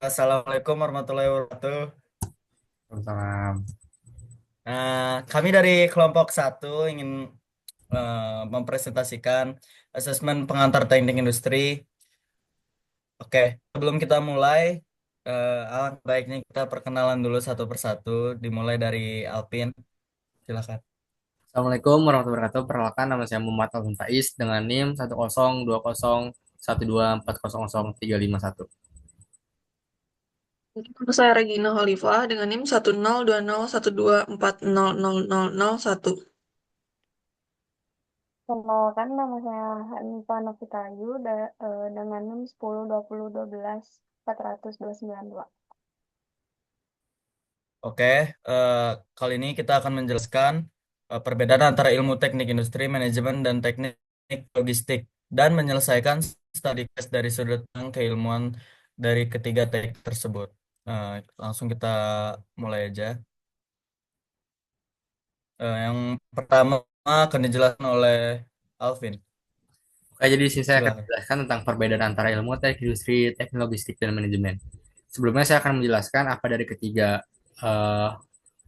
Assalamualaikum warahmatullahi wabarakatuh. Salam. Kami dari kelompok satu ingin mempresentasikan asesmen pengantar teknik industri. Oke, sebelum kita mulai, alangkah baiknya kita perkenalan dulu satu persatu, dimulai dari Alpin. Silakan. Assalamualaikum warahmatullahi wabarakatuh. Perkenalkan nama saya Muhammad Alvin Faiz dengan NIM 1020121404031. Nama saya Regina Khalifah dengan NIM 1020124000001. Perkenalkan, nama saya Hanifah Novitayu dengan NIM 10 20 12 40292. Oke, eh, kali ini kita akan menjelaskan perbedaan antara ilmu teknik industri, manajemen, dan teknik logistik, dan menyelesaikan studi case dari sudut pandang keilmuan dari ketiga teknik tersebut. Eh, Langsung kita mulai aja. Yang pertama akan dijelaskan oleh Alvin. Oke, jadi di sini saya akan Silakan. menjelaskan tentang perbedaan antara ilmu teknik industri, teknik logistik, dan manajemen. Sebelumnya saya akan menjelaskan apa dari ketiga eh,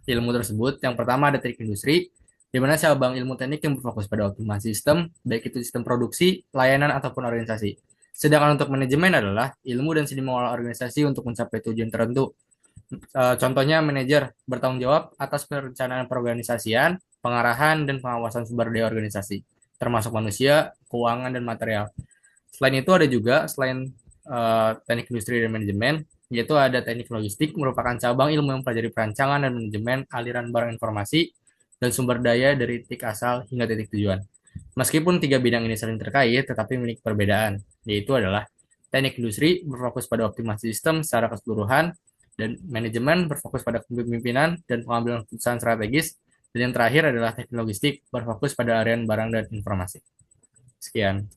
ilmu tersebut. Yang pertama ada teknik industri, di mana cabang ilmu teknik yang berfokus pada optimasi sistem, baik itu sistem produksi, layanan, ataupun organisasi. Sedangkan untuk manajemen adalah ilmu dan seni mengolah organisasi untuk mencapai tujuan tertentu. Contohnya manajer bertanggung jawab atas perencanaan perorganisasian, pengarahan, dan pengawasan sumber daya organisasi, termasuk manusia, keuangan, dan material. Selain itu ada juga, selain teknik industri dan manajemen, yaitu ada teknik logistik, merupakan cabang ilmu yang mempelajari perancangan dan manajemen aliran barang informasi dan sumber daya dari titik asal hingga titik tujuan. Meskipun tiga bidang ini saling terkait, tetapi memiliki perbedaan, yaitu adalah teknik industri berfokus pada optimasi sistem secara keseluruhan, dan manajemen berfokus pada kepemimpinan dan pengambilan keputusan strategis, dan yang terakhir adalah teknik logistik berfokus pada area barang dan informasi. Sekian.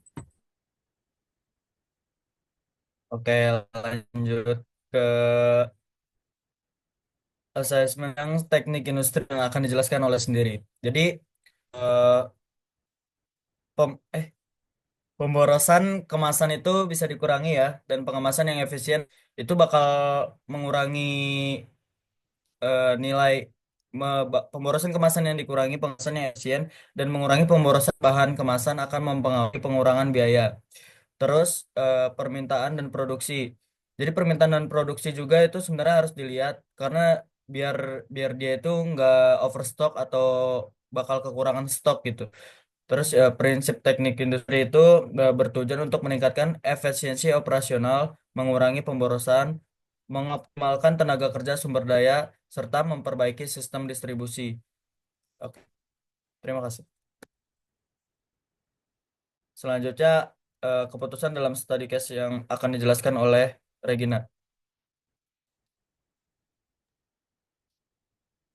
Oke, lanjut ke asesmen yang teknik industri yang akan dijelaskan oleh sendiri. Jadi, eh, pem- eh, pemborosan kemasan itu bisa dikurangi ya, dan pengemasan yang efisien itu bakal mengurangi nilai pemborosan kemasan yang dikurangi, pengemasan yang efisien, dan mengurangi pemborosan bahan kemasan akan mempengaruhi pengurangan biaya. Terus permintaan dan produksi. Jadi permintaan dan produksi juga itu sebenarnya harus dilihat karena biar biar dia itu nggak overstock atau bakal kekurangan stok gitu. Terus prinsip teknik industri itu bertujuan untuk meningkatkan efisiensi operasional, mengurangi pemborosan, mengoptimalkan tenaga kerja sumber daya, serta memperbaiki sistem distribusi. Oke, terima kasih. Selanjutnya, keputusan dalam study case yang akan dijelaskan oleh Regina.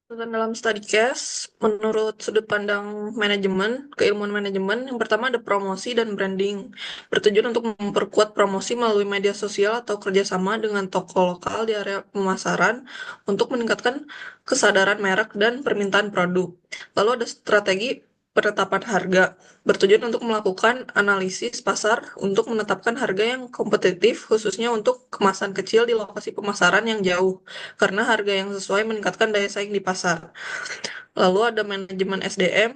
Dan dalam study case, menurut sudut pandang manajemen, keilmuan manajemen, yang pertama ada promosi dan branding. Bertujuan untuk memperkuat promosi melalui media sosial atau kerjasama dengan toko lokal di area pemasaran untuk meningkatkan kesadaran merek dan permintaan produk. Lalu ada strategi penetapan harga. Bertujuan untuk melakukan analisis pasar untuk menetapkan harga yang kompetitif, khususnya untuk kemasan kecil di lokasi pemasaran yang jauh karena harga yang sesuai meningkatkan daya saing di pasar. Lalu ada manajemen SDM,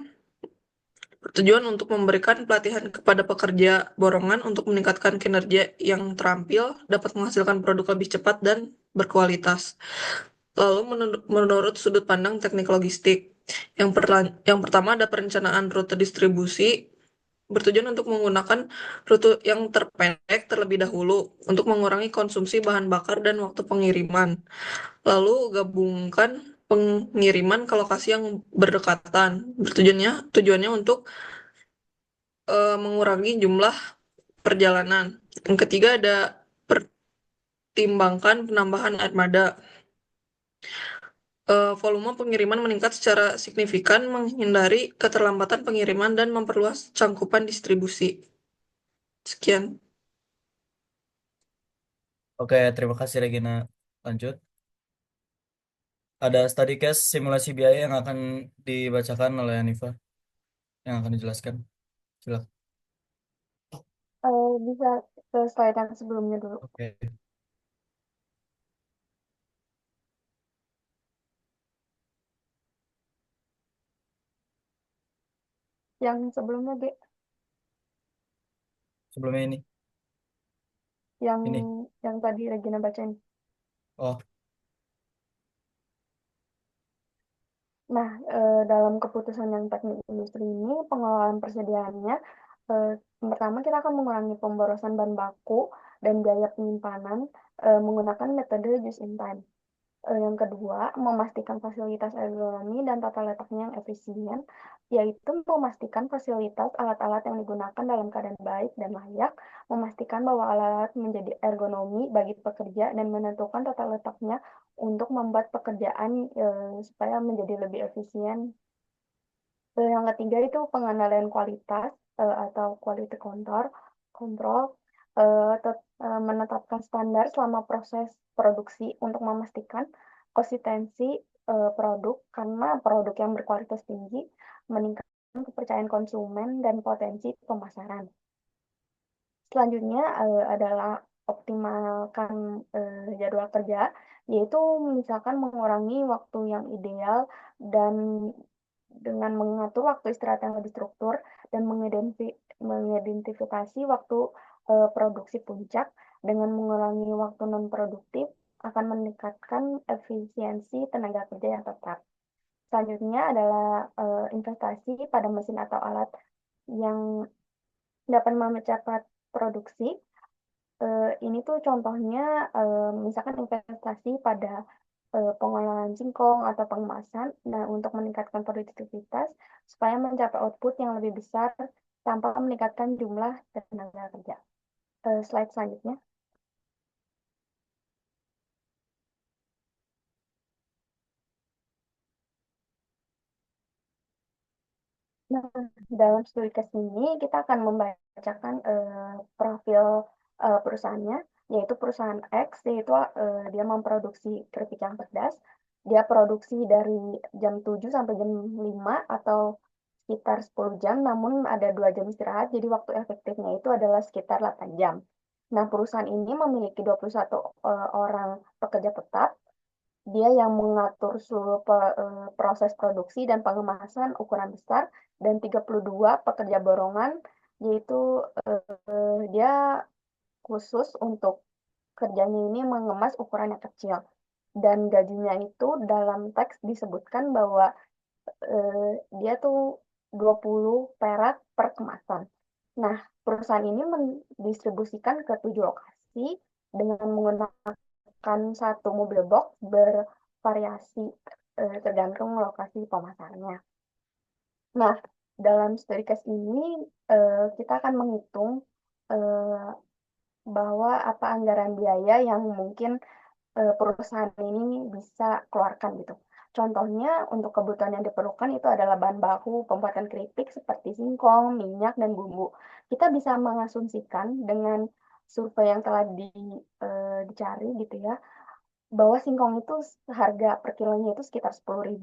bertujuan untuk memberikan pelatihan kepada pekerja borongan untuk meningkatkan kinerja yang terampil, dapat menghasilkan produk lebih cepat dan berkualitas. Lalu menurut sudut pandang teknik logistik, yang pertama ada perencanaan rute distribusi, bertujuan untuk menggunakan rute yang terpendek terlebih dahulu untuk mengurangi konsumsi bahan bakar dan waktu pengiriman. Lalu gabungkan pengiriman ke lokasi yang berdekatan. Tujuannya untuk mengurangi jumlah perjalanan. Yang ketiga ada pertimbangkan penambahan armada. Volume pengiriman meningkat secara signifikan, menghindari keterlambatan pengiriman dan memperluas cangkupan distribusi. Sekian. Oke, terima kasih Regina. Lanjut. Ada study case simulasi biaya yang akan dibacakan oleh Hanifa, yang akan dijelaskan. Silakan. Bisa ke slide yang sebelumnya dulu. Oke. Yang sebelumnya G, Sebelumnya ini. yang Ini. yang tadi Regina bacain. Oh, Nah, dalam keputusan yang teknik industri ini, pengelolaan persediaannya, eh, yang pertama kita akan mengurangi pemborosan bahan baku dan biaya penyimpanan menggunakan metode just in time. Yang kedua, memastikan fasilitas ergonomi dan tata letaknya yang efisien, yaitu memastikan fasilitas alat-alat yang digunakan dalam keadaan baik dan layak, memastikan bahwa alat-alat menjadi ergonomi bagi pekerja dan menentukan tata letaknya untuk membuat pekerjaan supaya menjadi lebih efisien. Yang ketiga itu pengendalian kualitas atau quality control menetapkan standar selama proses produksi untuk memastikan konsistensi produk karena produk yang berkualitas tinggi meningkatkan kepercayaan konsumen dan potensi pemasaran. Selanjutnya adalah optimalkan jadwal kerja, yaitu misalkan mengurangi waktu yang ideal dan dengan mengatur waktu istirahat yang lebih struktur dan mengidentifikasi waktu produksi puncak dengan mengurangi waktu non produktif akan meningkatkan efisiensi tenaga kerja yang tetap. Selanjutnya adalah investasi pada mesin atau alat yang dapat mempercepat produksi. Ini tuh contohnya misalkan investasi pada pengolahan singkong atau pengemasan, nah untuk meningkatkan produktivitas supaya mencapai output yang lebih besar tanpa meningkatkan jumlah tenaga kerja. Slide selanjutnya. Nah, dalam studi case ini kita akan membacakan profil perusahaannya, yaitu perusahaan X, yaitu dia memproduksi keripik yang pedas. Dia produksi dari jam 7 sampai jam 5 atau sekitar 10 jam, namun ada 2 jam istirahat, jadi waktu efektifnya itu adalah sekitar 8 jam. Nah, perusahaan ini memiliki 21 orang pekerja tetap, dia yang mengatur seluruh proses produksi dan pengemasan ukuran besar dan 32 pekerja borongan, yaitu dia khusus untuk kerjanya ini mengemas ukuran yang kecil. Dan gajinya itu dalam teks disebutkan bahwa dia tuh 20 perak per kemasan. Nah, perusahaan ini mendistribusikan ke 7 lokasi dengan menggunakan satu mobil box bervariasi tergantung lokasi pemasarannya. Nah, dalam studi case ini kita akan menghitung eh, bahwa apa anggaran biaya yang mungkin perusahaan ini bisa keluarkan gitu. Contohnya untuk kebutuhan yang diperlukan itu adalah bahan baku pembuatan keripik seperti singkong, minyak, dan bumbu. Kita bisa mengasumsikan dengan survei yang telah dicari gitu ya, bahwa singkong itu harga per kilonya itu sekitar 10.000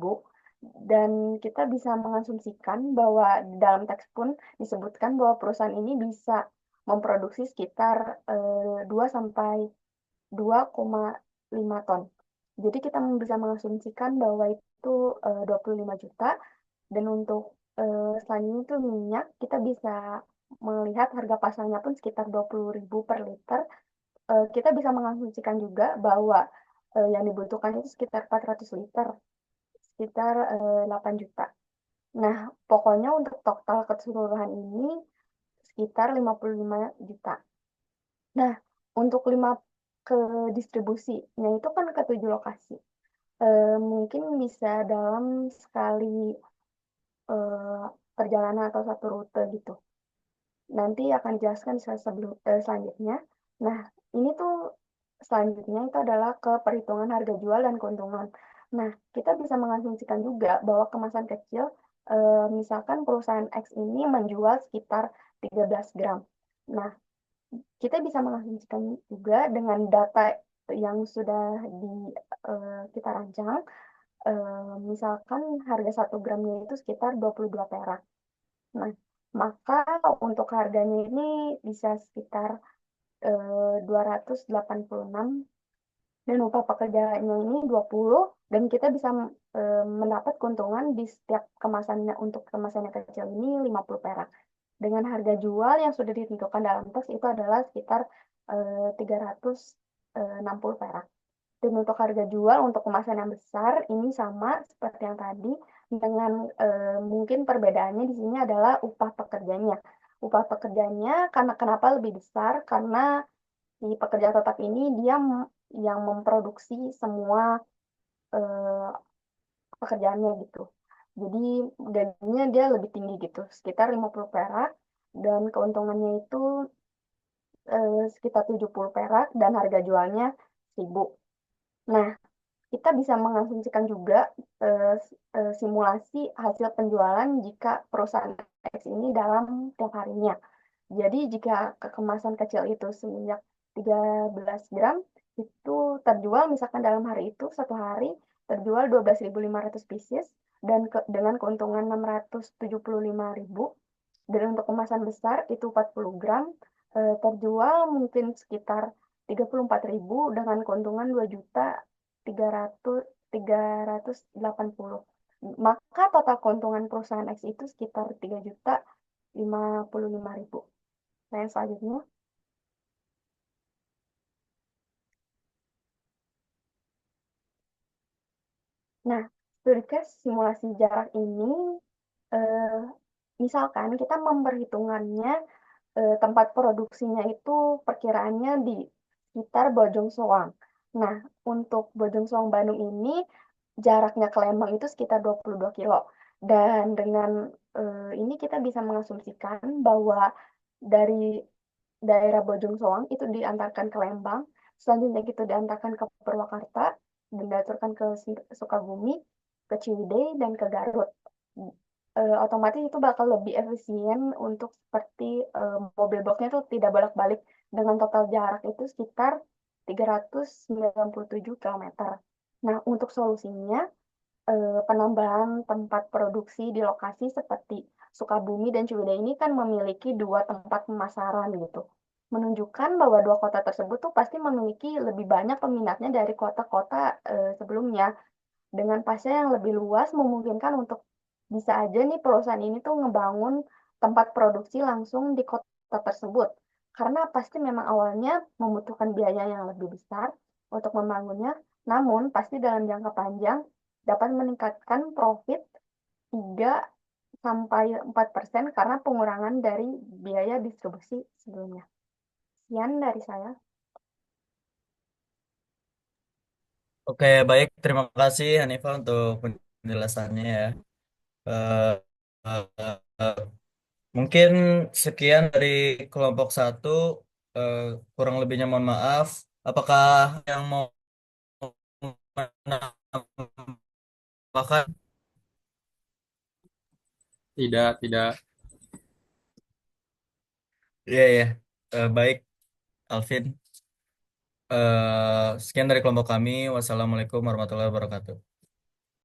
dan kita bisa mengasumsikan bahwa dalam teks pun disebutkan bahwa perusahaan ini bisa memproduksi sekitar 2 sampai 2,5 ton. Jadi kita bisa mengasumsikan bahwa itu 25 juta dan untuk selanjutnya itu minyak kita bisa melihat harga pasarnya pun sekitar 20.000 per liter. Kita bisa mengasumsikan juga bahwa yang dibutuhkan itu sekitar 400 liter, sekitar 8 juta. Nah, pokoknya untuk total keseluruhan ini sekitar 55 juta. Nah, untuk 5 ke distribusinya itu kan ke 7 lokasi. Mungkin bisa dalam sekali eh, perjalanan atau satu rute gitu. Nanti akan dijelaskan di slide selanjutnya. Nah, ini tuh selanjutnya itu adalah ke perhitungan harga jual dan keuntungan. Nah, kita bisa mengasumsikan juga bahwa kemasan kecil, misalkan perusahaan X ini menjual sekitar 13 gram. Nah, kita bisa mengasumsikan juga dengan data yang sudah kita rancang, misalkan harga 1 gramnya itu sekitar 22 perak. Nah, maka untuk harganya ini bisa sekitar 286 dan upah pekerjaannya ini 20 dan kita bisa mendapat keuntungan di setiap kemasannya. Untuk kemasan yang kecil ini 50 perak. Dengan harga jual yang sudah ditentukan dalam teks itu adalah sekitar 360 perak. Dan untuk harga jual untuk kemasan yang besar ini sama seperti yang tadi, dengan mungkin perbedaannya di sini adalah upah pekerjanya. Upah pekerjanya karena kenapa lebih besar? Karena si pekerja tetap ini dia yang memproduksi semua eh, pekerjaannya gitu. Jadi gajinya dia lebih tinggi gitu, sekitar 50 perak, dan keuntungannya itu sekitar 70 perak dan harga jualnya 1.000. Nah, kita bisa mengasumsikan juga simulasi hasil penjualan jika perusahaan X ini dalam tiap harinya. Jadi jika kemasan kecil itu sebanyak 13 gram itu terjual misalkan dalam hari itu satu hari terjual 12.500 pieces dan dengan keuntungan 675.000. Dan untuk kemasan besar itu 40 gram terjual mungkin sekitar 34.000 dengan keuntungan 2.380. Maka total keuntungan perusahaan X itu sekitar 3.055.000. Nah, yang selanjutnya. Nah, studi case simulasi jarak ini, eh, misalkan kita memperhitungannya tempat produksinya itu perkiraannya di sekitar Bojong Soang. Nah, untuk Bojong Soang Bandung ini jaraknya ke Lembang itu sekitar 22 kilo. Dan dengan ini kita bisa mengasumsikan bahwa dari daerah Bojong Soang itu diantarkan ke Lembang, selanjutnya itu diantarkan ke Purwakarta, dan diaturkan ke Sukabumi, ke Ciwidey, dan ke Garut. Otomatis itu bakal lebih efisien untuk seperti mobil boxnya itu tidak bolak-balik dengan total jarak itu sekitar 397 kilometer. Nah, untuk solusinya, penambahan tempat produksi di lokasi seperti Sukabumi dan Ciwidey ini kan memiliki dua tempat pemasaran gitu. Menunjukkan bahwa dua kota tersebut tuh pasti memiliki lebih banyak peminatnya dari kota-kota sebelumnya. Dengan pasar yang lebih luas memungkinkan untuk bisa aja nih perusahaan ini tuh ngebangun tempat produksi langsung di kota tersebut. Karena pasti memang awalnya membutuhkan biaya yang lebih besar untuk membangunnya, namun pasti dalam jangka panjang dapat meningkatkan profit 3 sampai 4% karena pengurangan dari biaya distribusi sebelumnya. Sekian dari saya. Oke, baik. Terima kasih Hanifah untuk penjelasannya ya. Eh, eh, eh, Mungkin sekian dari kelompok satu. Eh, Kurang lebihnya mohon maaf. Apakah yang mau menambahkan? Tidak, tidak. Iya, ya. Baik, Alvin. Sekian dari kelompok kami. Wassalamualaikum warahmatullahi wabarakatuh.